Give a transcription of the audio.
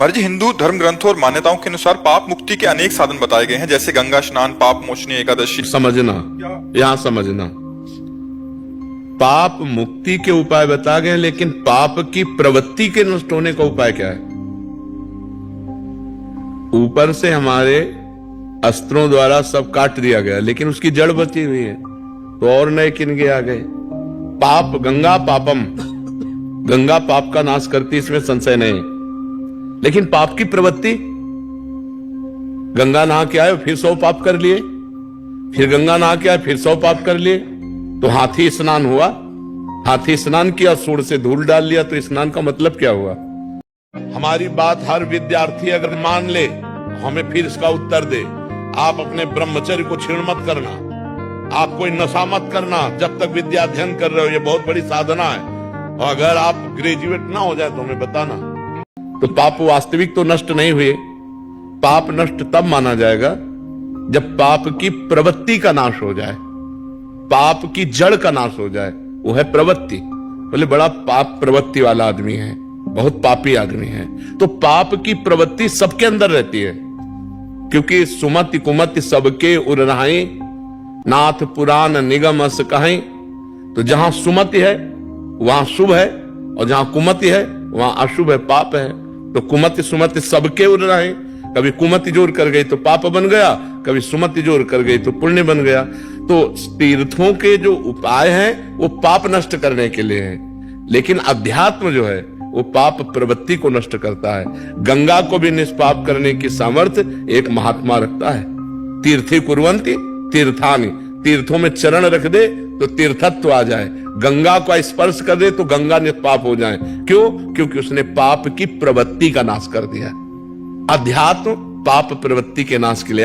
महाराज जी, हिंदू धर्म ग्रंथों और मान्यताओं के अनुसार पाप मुक्ति के अनेक साधन बताए गए हैं, जैसे गंगा स्नान, पाप मोचनी एकादशी। समझना, यहां समझना, पाप मुक्ति के उपाय बताए गए, लेकिन पाप की प्रवृत्ति के नष्ट होने का उपाय क्या है? ऊपर से हमारे अस्त्रों द्वारा सब काट दिया गया, लेकिन उसकी जड़ बची हुई है, तो और नए किनके आ गए। पाप गंगा पापम, गंगा पाप का नाश करती, इसमें संशय नहीं, लेकिन पाप की प्रवृत्ति, गंगा नहा के आए फिर 100 पाप कर लिए, फिर गंगा नहा के आए फिर 100 पाप कर लिए, तो हाथी स्नान हुआ, हाथी स्नान किया, सूंड से धूल डाल लिया, तो स्नान का मतलब क्या हुआ? हमारी बात हर विद्यार्थी अगर मान ले, हमें फिर इसका उत्तर दे। आप अपने ब्रह्मचर्य को क्षीण मत करना, आप कोई नशा मत करना जब तक विद्या अध्ययन कर रहे हो, ये बहुत बड़ी साधना है। और अगर आप ग्रेजुएट ना हो जाए तो हमें बताना। तो पाप वास्तविक तो नष्ट नहीं हुए, पाप नष्ट तब माना जाएगा जब पाप की प्रवृत्ति का नाश हो जाए, पाप की जड़ का नाश हो जाए, वो है प्रवृत्ति। बोले बड़ा पाप प्रवृत्ति वाला आदमी है, बहुत पापी आदमी है, तो पाप की प्रवृत्ति सबके अंदर रहती है, क्योंकि सुमति कुमति सबके उरनाई, नाथ पुराण निगम अस कहीं। तो जहां सुमति है वहां शुभ है, और जहां कुमति है वहां अशुभ है, पाप है। तो कुमति सुमति सबके उरनाई, कभी कुमति जोर कर गई तो पाप बन गया, कभी सुमति जोर कर गई तो पुण्य बन गया। तो तीर्थों के जो उपाय हैं वो पाप नष्ट करने के लिए हैं, लेकिन अध्यात्म जो है वो पाप प्रवृत्ति को नष्ट करता है। गंगा को भी निष्पाप करने की सामर्थ्य एक महात्मा रखता है। तीर्थी कुर्वन्ति तीर्थानि, तीर्थों में चरण रख दे तो तीर्थत्व आ जाए, गंगा को स्पर्श कर दे तो गंगा निष्पाप हो जाए। क्यों? क्योंकि उसने पाप की प्रवृत्ति का नाश कर दिया। अध्यात्म पाप प्रवृत्ति के नाश के लिए